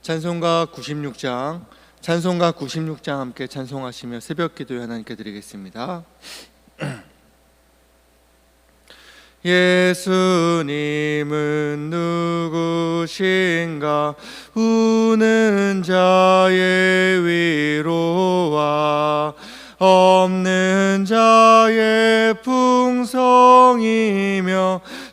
찬송가 96장 함께 찬송하시며 새벽 기도에 하나님께 드리겠습니다. 예수님은 누구신가? 우는 자의 위로와 없는 자의 풍성이며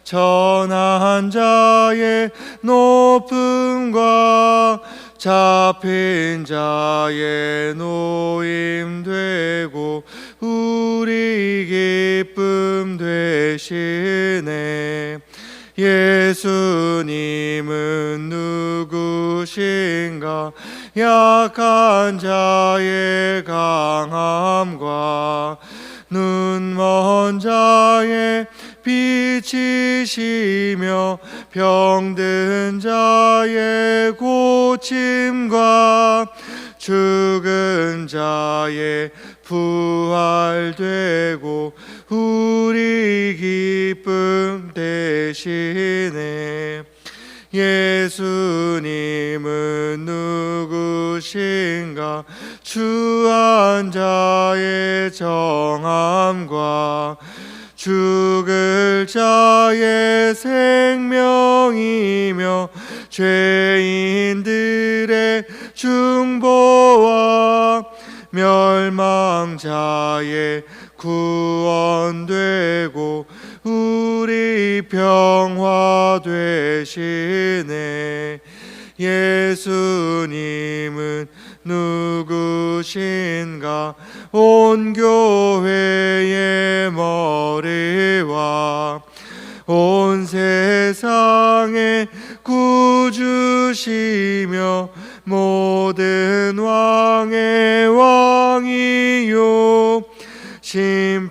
천한 자의 높음과 잡힌 자의 노임 되고 우리 기쁨 되시네. 예수님은 누구신가? 약한 자의 강함과 눈먼 자의 빛이시며 병든 자의 고침과 죽은 자의 부활되고 우리 기쁨 되시네. 예수님은 누구신가? 추한 자의 정함과 죽을 자의 생명이며 죄인들의 중보와 멸망자의 구원되고 우리 평화 되시네. 예수님은 누구신가? 온 교회의 머리와 온 세상의 구주시며 모든 왕의 왕이요 심판하실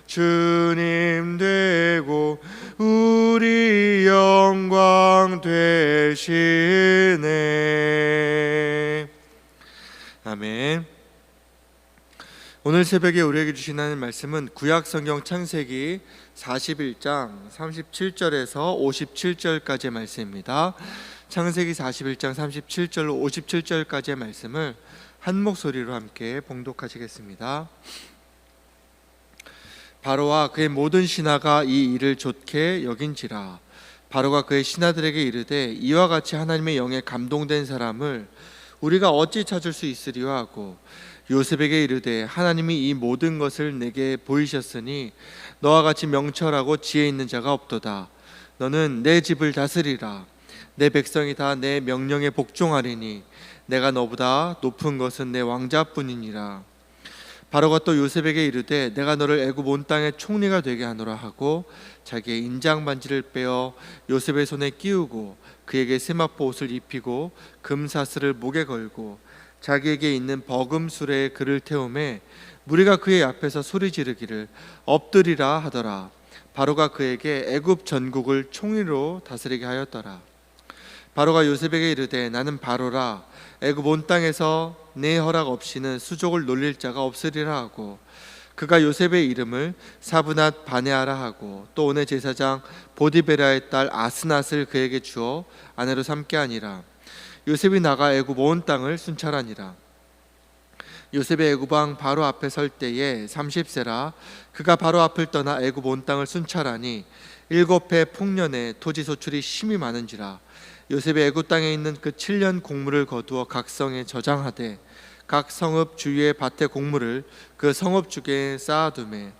주님 되고 우리 영광 되시네. 아멘. 오늘 새벽에 우리에게 주신 하나님 말씀은 구약성경 창세기 41장 37절에서 57절까지의 말씀입니다. 창세기 41장 37절로 57절까지의 말씀을 한 목소리로 함께 봉독하시겠습니다. 바로와 그의 모든 신하가 이 일을 좋게 여긴지라. 바로가 그의 신하들에게 이르되 이와 같이 하나님의 영에 감동된 사람을 우리가 어찌 찾을 수 있으리요 하고 요셉에게 이르되 하나님이 이 모든 것을 내게 보이셨으니 너와 같이 명철하고 지혜 있는 자가 없도다. 너는 내 집을 다스리라. 내 백성이 다 내 명령에 복종하리니 내가 너보다 높은 것은 내 왕자뿐이니라. 바로가 또 요셉에게 이르되 내가 너를 애굽 온 땅의 총리가 되게 하노라 하고 자기의 인장 반지를 빼어 요셉의 손에 끼우고 그에게 세마포 옷을 입히고 금사슬을 목에 걸고 자기에게 있는 버금 수레에 그를 태우매 무리가 그의 앞에서 소리 지르기를 엎드리라 하더라. 바로가 그에게 애굽 전국을 총리로 다스리게 하였더라. 바로가 요셉에게 이르되 나는 바로라. 애굽 온 땅에서 내 허락 없이는 수족을 놀릴 자가 없으리라 하고 그가 요셉의 이름을 사브낫 바네아라 하고 또 온의 제사장 보디베라의 딸 아스낫을 그에게 주어 아내로 삼게 하니라. 요셉이 나가 애굽 온 땅을 순찰하니라. 요셉의 애굽 왕 바로 앞에 설 때에 30세라. 그가 바로 앞을 떠나 애굽 온 땅을 순찰하니 7해 풍년에 토지 소출이 심히 많은지라. 요셉이 애굽 땅에 있는 그 7년 곡물을 거두어 각 성에 저장하되 각 성읍 주위의 밭의 곡물을 그 성읍 주게에 쌓아두매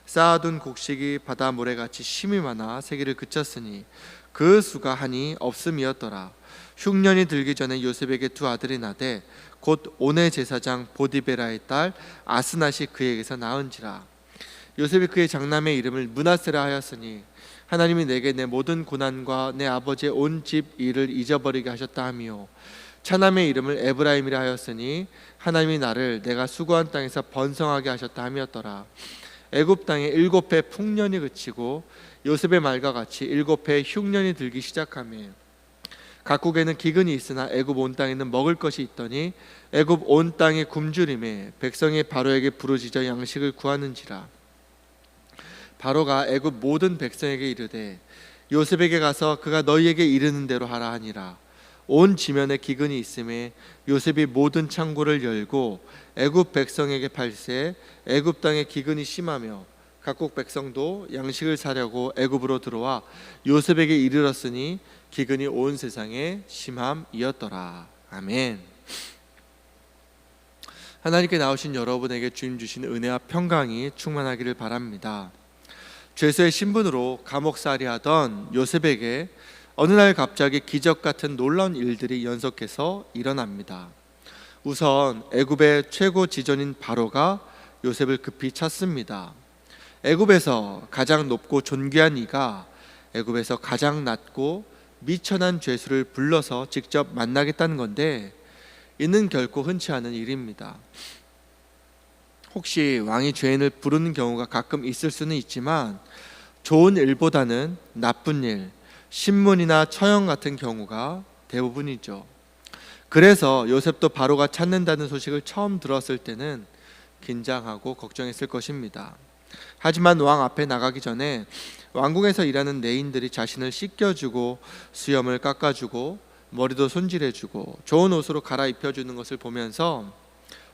쌓아둔 곡식이 바다 모래같이 심히 많아 세기를 그쳤으니 그 수가 한이 없음이었더라. 흉년이 들기 전에 요셉에게 두 아들이 나되 곧 온의 제사장 보디베라의 딸 아스낫이 그에게서 낳은지라. 요셉이 그의 장남의 이름을 므낫세라 하였으니 하나님이 내게 내 모든 고난과 내 아버지의 온 집 일을 잊어버리게 하셨다 하며 차남의 이름을 에브라임이라 하였으니 하나님이 나를 내가 수고한 땅에서 번성하게 하셨다 함이었더라. 애굽 땅에 7해 풍년이 그치고 요셉의 말과 같이 7해 흉년이 들기 시작하며 각국에는 기근이 있으나 애굽 온 땅에는 먹을 것이 있더니 애굽 온 땅에 굶주림에 백성이 바로에게 부르짖어 양식을 구하는지라. 바로가 애굽 모든 백성에게 이르되 요셉에게 가서 그가 너희에게 이르는 대로 하라 하니라. 온 지면에 기근이 있음에 요셉이 모든 창고를 열고 애굽 백성에게 팔세 애굽 땅에 기근이 심하며 각국 백성도 양식을 사려고 애굽으로 들어와 요셉에게 이르렀으니 기근이 온 세상에 심함이었더라. 아멘. 하나님께 나오신 여러분에게 주님 주신 은혜와 평강이 충만하기를 바랍니다. 죄수의 신분으로 감옥살이 하던 요셉에게 어느 날 갑자기 기적 같은 놀라운 일들이 연속해서 일어납니다. 우선 애굽의 최고 지존인 바로가 요셉을 급히 찾습니다. 애굽에서 가장 높고 존귀한 이가 애굽에서 가장 낮고 미천한 죄수를 불러서 직접 만나겠다는 건데 이는 결코 흔치 않은 일입니다. 혹시 왕이 죄인을 부르는 경우가 가끔 있을 수는 있지만 좋은 일보다는 나쁜 일, 신문이나 처형 같은 경우가 대부분이죠. 그래서 요셉도 바로가 찾는다는 소식을 처음 들었을 때는 긴장하고 걱정했을 것입니다. 하지만 왕 앞에 나가기 전에 왕궁에서 일하는 내인들이 자신을 씻겨주고 수염을 깎아주고 머리도 손질해주고 좋은 옷으로 갈아입혀주는 것을 보면서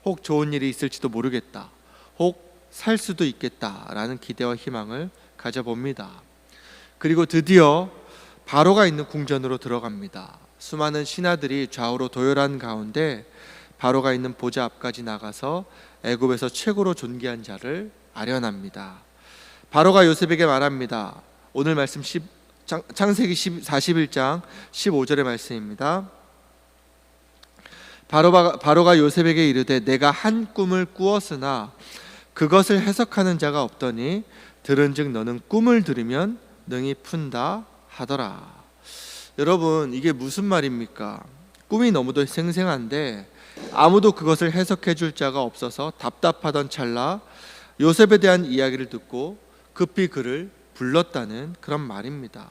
혹 좋은 일이 있을지도 모르겠다, 혹 살 수도 있겠다라는 기대와 희망을 가져봅니다. 그리고 드디어 바로가 있는 궁전으로 들어갑니다. 수많은 신하들이 좌우로 도열한 가운데 바로가 있는 보좌 앞까지 나가서 애굽에서 최고로 존귀한 자를 아련합니다. 바로가 요셉에게 말합니다. 오늘 말씀 창세기 41장 15절의 말씀입니다. 바로가 요셉에게 이르되 내가 한 꿈을 꾸었으나 그것을 해석하는 자가 없더니 들은즉 너는 꿈을 들으면 능히 푼다 하더라. 여러분, 이게 무슨 말입니까? 꿈이 너무도 생생한데 아무도 그것을 해석해 줄 자가 없어서 답답하던 찰나 요셉에 대한 이야기를 듣고 급히 그를 불렀다는 그런 말입니다.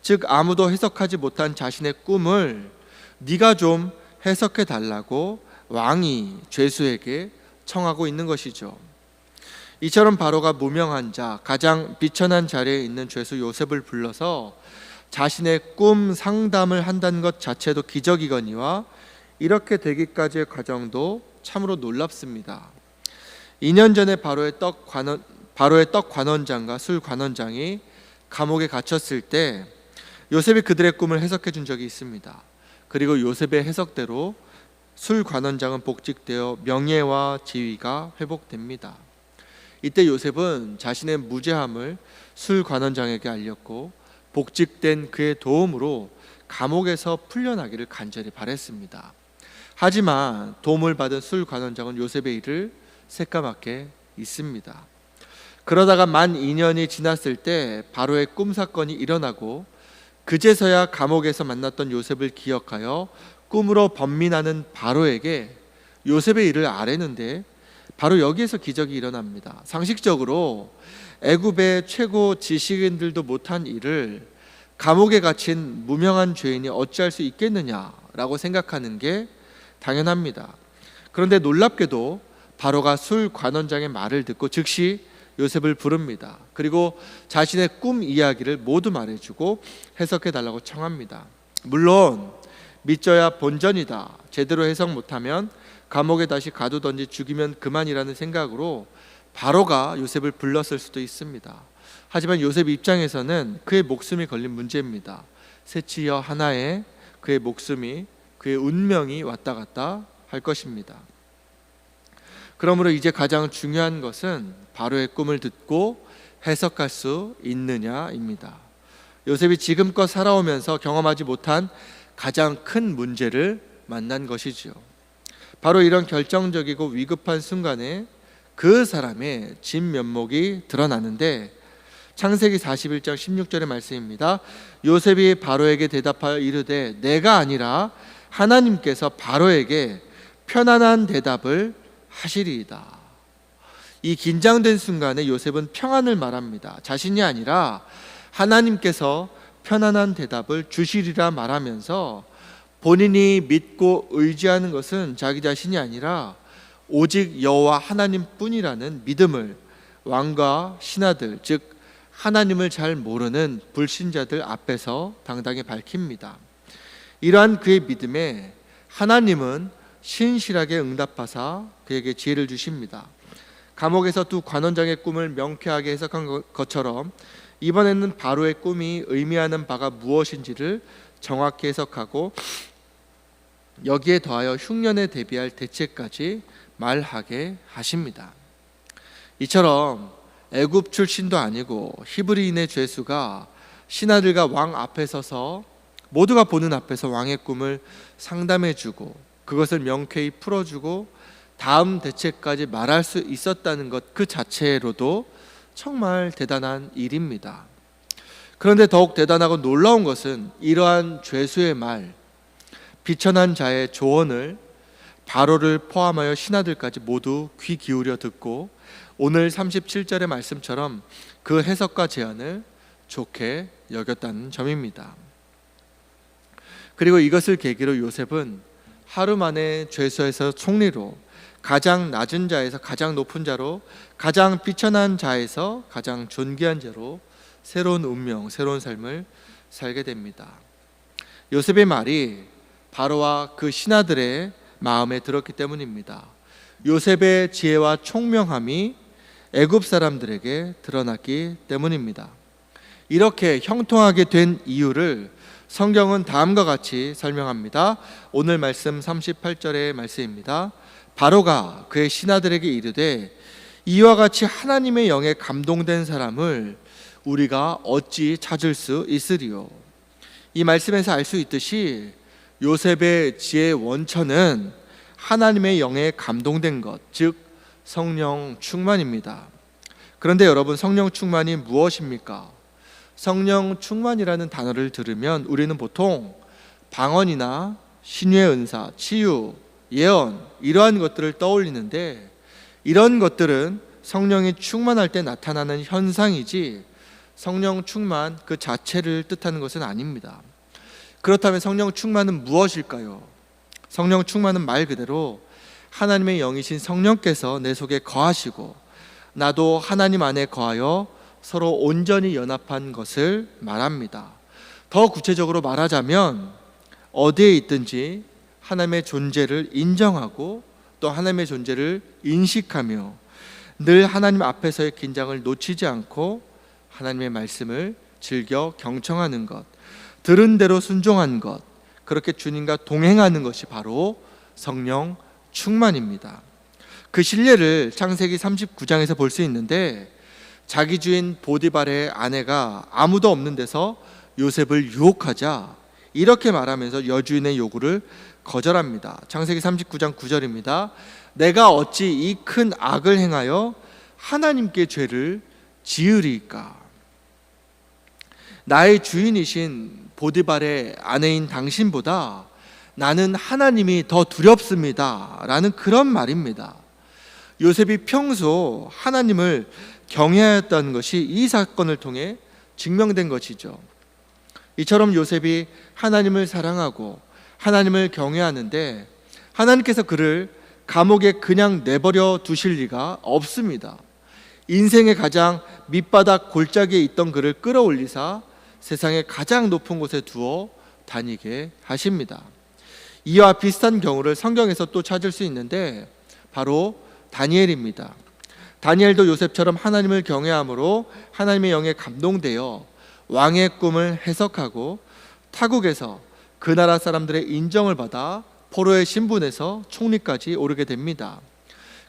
즉 아무도 해석하지 못한 자신의 꿈을 네가 좀 해석해 달라고 왕이 죄수에게 청하고 있는 것이죠. 이처럼 바로가 무명한 자, 가장 비천한 자리에 있는 죄수 요셉을 불러서 자신의 꿈 상담을 한다는 것 자체도 기적이거니와 이렇게 되기까지의 과정도 참으로 놀랍습니다. 2년 전에 바로의 떡 관원장과 술 관원장이 감옥에 갇혔을 때 요셉이 그들의 꿈을 해석해 준 적이 있습니다. 그리고 요셉의 해석대로 술 관원장은 복직되어 명예와 지위가 회복됩니다. 이때 요셉은 자신의 무죄함을 술 관원장에게 알렸고 복직된 그의 도움으로 감옥에서 풀려나기를 간절히 바랬습니다. 하지만 도움을 받은 술 관원장은 요셉의 일을 새까맣게 잊습니다. 그러다가 만 2년이 지났을 때 바로의 꿈 사건이 일어나고 그제서야 감옥에서 만났던 요셉을 기억하여 꿈으로 번민하는 바로에게 요셉의 일을 아뢰는데 바로 여기에서 기적이 일어납니다. 상식적으로 애굽의 최고 지식인들도 못한 일을 감옥에 갇힌 무명한 죄인이 어찌할 수 있겠느냐라고 생각하는 게 당연합니다. 그런데 놀랍게도 바로가 술 관원장의 말을 듣고 즉시 요셉을 부릅니다. 그리고 자신의 꿈 이야기를 모두 말해주고 해석해달라고 청합니다. 물론 믿져야 본전이다, 제대로 해석 못하면 감옥에 다시 가두던지 죽이면 그만이라는 생각으로 바로가 요셉을 불렀을 수도 있습니다. 하지만 요셉 입장에서는 그의 목숨이 걸린 문제입니다. 새치여 하나에 그의 목숨이, 그의 운명이 왔다 갔다 할 것입니다. 그러므로 이제 가장 중요한 것은 바로의 꿈을 듣고 해석할 수 있느냐입니다. 요셉이 지금껏 살아오면서 경험하지 못한 가장 큰 문제를 만난 것이지요. 바로 이런 결정적이고 위급한 순간에 그 사람의 진면목이 드러나는데 창세기 41장 16절의 말씀입니다. 요셉이 바로에게 대답하여 이르되 내가 아니라 하나님께서 바로에게 편안한 대답을 하시리이다. 이 긴장된 순간에 요셉은 평안을 말합니다. 자신이 아니라 하나님께서 편안한 대답을 주시리라 말하면서 본인이 믿고 의지하는 것은 자기 자신이 아니라 오직 여호와 하나님뿐이라는 믿음을 왕과 신하들, 즉 하나님을 잘 모르는 불신자들 앞에서 당당히 밝힙니다. 이러한 그의 믿음에 하나님은 신실하게 응답하사 그에게 지혜를 주십니다. 감옥에서 두 관원장의 꿈을 명쾌하게 해석한 것처럼 이번에는 바로의 꿈이 의미하는 바가 무엇인지를 정확히 해석하고 여기에 더하여 흉년에 대비할 대책까지 말하게 하십니다. 이처럼 애굽 출신도 아니고 히브리인의 죄수가 신하들과 왕 앞에 서서 모두가 보는 앞에서 왕의 꿈을 상담해주고 그것을 명쾌히 풀어주고 다음 대책까지 말할 수 있었다는 것 그 자체로도 정말 대단한 일입니다. 그런데 더욱 대단하고 놀라운 것은 이러한 죄수의 말, 비천한 자의 조언을 바로를 포함하여 신하들까지 모두 귀 기울여 듣고 오늘 37절의 말씀처럼 그 해석과 제안을 좋게 여겼다는 점입니다. 그리고 이것을 계기로 요셉은 하루 만에 죄수에서 총리로, 가장 낮은 자에서 가장 높은 자로, 가장 비천한 자에서 가장 존귀한 자로 새로운 운명, 새로운 삶을 살게 됩니다. 요셉의 말이 바로와 그 신하들의 마음에 들었기 때문입니다. 요셉의 지혜와 총명함이 애굽 사람들에게 드러났기 때문입니다. 이렇게 형통하게 된 이유를 성경은 다음과 같이 설명합니다. 오늘 말씀 38절의 말씀입니다. 바로가 그의 신하들에게 이르되 이와 같이 하나님의 영에 감동된 사람을 우리가 어찌 찾을 수 있으리요. 이 말씀에서 알 수 있듯이 요셉의 지혜의 원천은 하나님의 영에 감동된 것, 즉 성령 충만입니다. 그런데 여러분, 성령 충만이 무엇입니까? 성령 충만이라는 단어를 들으면 우리는 보통 방언이나 신유의 은사, 치유, 예언 이러한 것들을 떠올리는데 이런 것들은 성령이 충만할 때 나타나는 현상이지 성령 충만 그 자체를 뜻하는 것은 아닙니다. 그렇다면 성령 충만은 무엇일까요? 성령 충만은 말 그대로 하나님의 영이신 성령께서 내 속에 거하시고 나도 하나님 안에 거하여 서로 온전히 연합한 것을 말합니다. 더 구체적으로 말하자면 어디에 있든지 하나님의 존재를 인정하고 또 하나님의 존재를 인식하며 늘 하나님 앞에서의 긴장을 놓치지 않고 하나님의 말씀을 즐겨 경청하는 것, 들은 대로 순종한 것, 그렇게 주님과 동행하는 것이 바로 성령 충만입니다. 그 실례를 창세기 39장에서 볼 수 있는데 자기 주인 보디발의 아내가 아무도 없는 데서 요셉을 유혹하자 이렇게 말하면서 여주인의 요구를 거절합니다. 창세기 39장 9절입니다. 내가 어찌 이 큰 악을 행하여 하나님께 죄를 지으리까? 나의 주인이신 보디발의 아내인 당신보다 나는 하나님이 더 두렵습니다 라는 그런 말입니다. 요셉이 평소 하나님을 경외하였다는 것이 이 사건을 통해 증명된 것이죠. 이처럼 요셉이 하나님을 사랑하고 하나님을 경외하는데 하나님께서 그를 감옥에 그냥 내버려 두실 리가 없습니다. 인생의 가장 밑바닥 골짜기에 있던 그를 끌어올리사 세상의 가장 높은 곳에 두어 다니게 하십니다. 이와 비슷한 경우를 성경에서 또 찾을 수 있는데 바로 다니엘입니다. 다니엘도 요셉처럼 하나님을 경외함으로 하나님의 영에 감동되어 왕의 꿈을 해석하고 타국에서 그 나라 사람들의 인정을 받아 포로의 신분에서 총리까지 오르게 됩니다.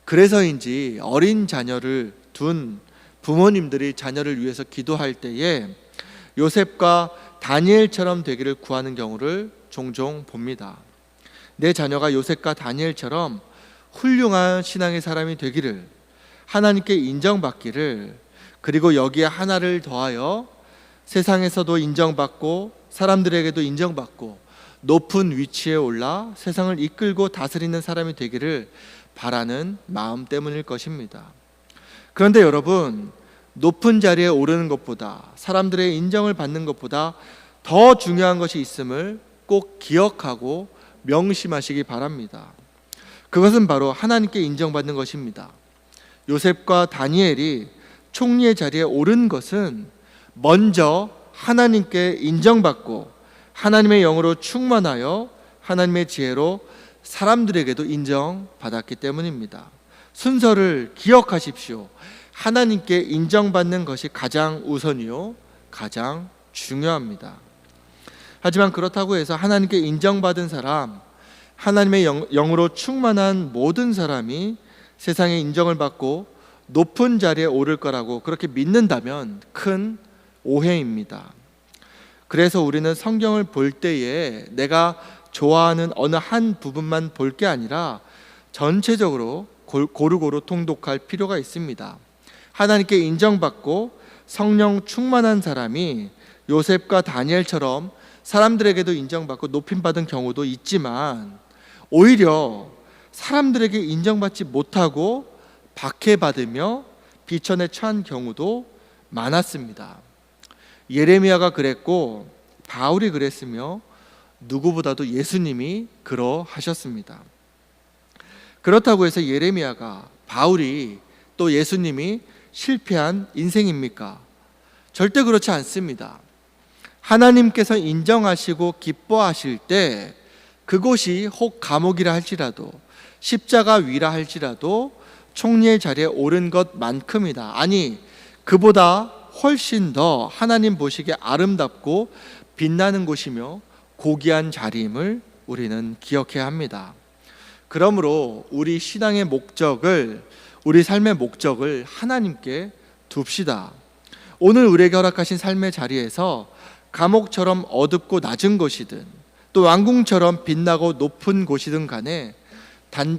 그래서인지 어린 자녀를 둔 부모님들이 자녀를 위해서 기도할 때에 요셉과 다니엘처럼 되기를 구하는 경우를 종종 봅니다. 내 자녀가 요셉과 다니엘처럼 훌륭한 신앙의 사람이 되기를, 하나님께 인정받기를, 그리고 여기에 하나를 더하여 세상에서도 인정받고 사람들에게도 인정받고 높은 위치에 올라 세상을 이끌고 다스리는 사람이 되기를 바라는 마음 때문일 것입니다. 그런데 여러분, 높은 자리에 오르는 것보다, 사람들의 인정을 받는 것보다 더 중요한 것이 있음을 꼭 기억하고 명심하시기 바랍니다. 그것은 바로 하나님께 인정받는 것입니다. 요셉과 다니엘이 총리의 자리에 오른 것은 먼저 하나님께 인정받고 하나님의 영으로 충만하여 하나님의 지혜로 사람들에게도 인정받았기 때문입니다. 순서를 기억하십시오. 하나님께 인정받는 것이 가장 우선이요, 가장 중요합니다. 하지만 그렇다고 해서 하나님께 인정받은 사람, 하나님의 영으로 충만한 모든 사람이 세상에 인정을 받고 높은 자리에 오를 거라고 그렇게 믿는다면 큰 오해입니다. 그래서 우리는 성경을 볼 때에 내가 좋아하는 어느 한 부분만 볼 게 아니라 전체적으로 고루고루 통독할 필요가 있습니다. 하나님께 인정받고 성령 충만한 사람이 요셉과 다니엘처럼 사람들에게도 인정받고 높임받은 경우도 있지만, 오히려 사람들에게 인정받지 못하고 박해받으며 비천에 처한 경우도 많았습니다. 예레미야가 그랬고 바울이 그랬으며 누구보다도 예수님이 그러하셨습니다. 그렇다고 해서 예레미야가, 바울이, 또 예수님이 실패한 인생입니까? 절대 그렇지 않습니다. 하나님께서 인정하시고 기뻐하실 때 그곳이 혹 감옥이라 할지라도 십자가 위라 할지라도 총리의 자리에 오른 것만큼이다, 아니 그보다 훨씬 더 하나님 보시기에 아름답고 빛나는 곳이며 고귀한 자리임을 우리는 기억해야 합니다. 그러므로 우리 신앙의 목적을, 우리 삶의 목적을 하나님께 둡시다. 오늘 우리에게 허락하신 삶의 자리에서 감옥처럼 어둡고 낮은 곳이든 또 왕궁처럼 빛나고 높은 곳이든 간에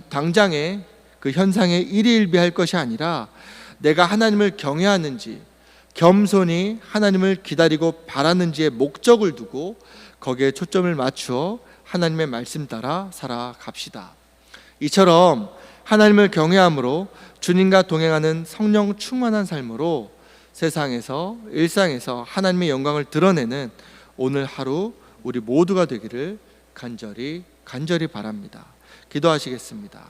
당장의 그 현상에 일희일비할 것이 아니라 내가 하나님을 경외하는지, 겸손히 하나님을 기다리고 바라는지의 목적을 두고 거기에 초점을 맞추어 하나님의 말씀 따라 살아갑시다. 이처럼 하나님을 경외함으로 주님과 동행하는 성령 충만한 삶으로 세상에서, 일상에서 하나님의 영광을 드러내는 오늘 하루 우리 모두가 되기를 간절히 바랍니다. 기도하시겠습니다.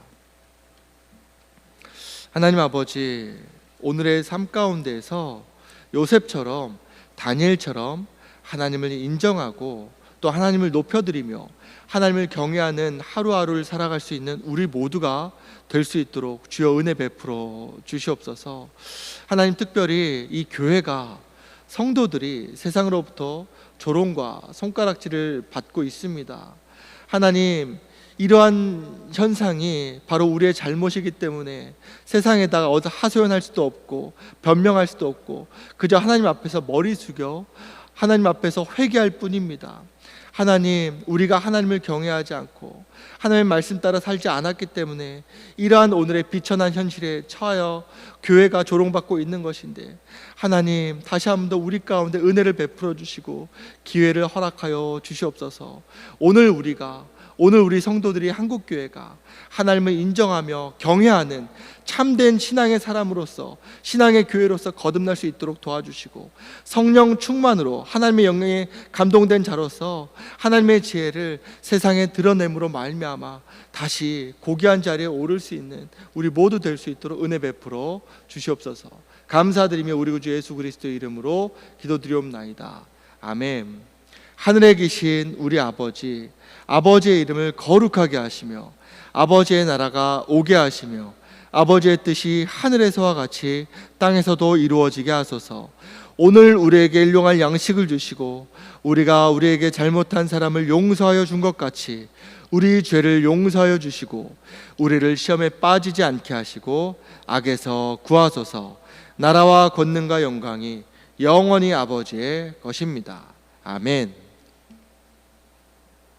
하나님 아버지, 오늘의 삶 가운데에서 요셉처럼, 다니엘처럼 하나님을 인정하고 또 하나님을 높여드리며 하나님을 경외하는 하루하루를 살아갈 수 있는 우리 모두가 될 수 있도록 주여 은혜 베풀어 주시옵소서. 하나님, 특별히 이 교회가, 성도들이 세상으로부터 조롱과 손가락질을 받고 있습니다. 하나님, 이러한 현상이 바로 우리의 잘못이기 때문에 세상에다가 어디서 하소연할 수도 없고 변명할 수도 없고 그저 하나님 앞에서 머리 숙여 하나님 앞에서 회개할 뿐입니다. 하나님, 우리가 하나님을 경외하지 않고 하나님의 말씀 따라 살지 않았기 때문에 이러한 오늘의 비천한 현실에 처하여 교회가 조롱받고 있는 것인데, 하나님 다시 한 번 더 우리 가운데 은혜를 베풀어 주시고 기회를 허락하여 주시옵소서. 오늘 우리 성도들이, 한국교회가 하나님을 인정하며 경외하는 참된 신앙의 사람으로서, 신앙의 교회로서 거듭날 수 있도록 도와주시고 성령 충만으로 하나님의 영광에 감동된 자로서 하나님의 지혜를 세상에 드러냄으로 말미암아 다시 고귀한 자리에 오를 수 있는 우리 모두 될 수 있도록 은혜 베풀어 주시옵소서. 감사드리며 우리 구주 예수 그리스도의 이름으로 기도드리옵나이다. 아멘. 하늘에 계신 우리 아버지, 아버지의 이름을 거룩하게 하시며 아버지의 나라가 오게 하시며 아버지의 뜻이 하늘에서와 같이 땅에서도 이루어지게 하소서. 오늘 우리에게 일용할 양식을 주시고 우리가 우리에게 잘못한 사람을 용서하여 준 것 같이 우리 죄를 용서하여 주시고 우리를 시험에 빠지지 않게 하시고 악에서 구하소서. 나라와 권능과 영광이 영원히 아버지의 것입니다. 아멘.